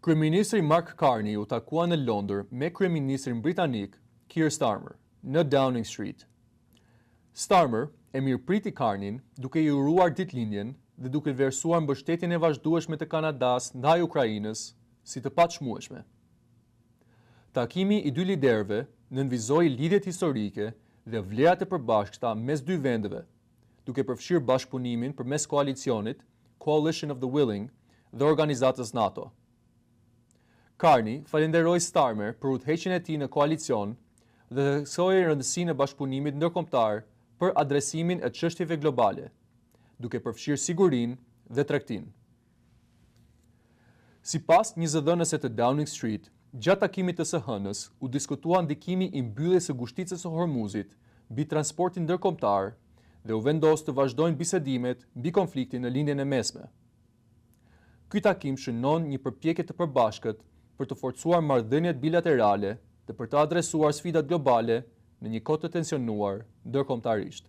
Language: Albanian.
Kryeministri Mark Carney u takua në Londër me kryeministrin britanik Keir Starmer në Downing Street. Starmer e mirëpriti Carneyn duke i uruar ditëlindjen dhe duke vlerësuar mbështetjen e vazhdueshme të Kanadas ndaj Ukrainës si të patshmueshme. Takimi i dy liderëve nënvizoi lidhjet historike dhe vlerat e përbashkëta mes dy vendeve, duke përfshirë bashkëpunimin përmes koalicionit Coalition of the Willing dhe organizatës NATO. Carney falenderoi Starmer për udhëheqjen e tij në koalicion dhe theksoi rëndësinë e bashkëpunimit ndërkombëtar për adresimin e çështjeve globale, duke përfshirë sigurinë dhe tregtinë. Sipas një zëdhënëse të Downing Street, gjatë takimit të së hënës u diskutua ndikimi i mbylljes së gushticës së Hormuzit mbi transportin ndërkombëtar dhe u vendos të vazhdojnë bisedimet mbi konfliktin në lindjen e mesme. Ky takim shënon një përpjekje të përbashkët për të forcuar marrëdhëniet bilaterale dhe për të adresuar sfidat globale në një kohë të tensionuar ndërkombëtarisht.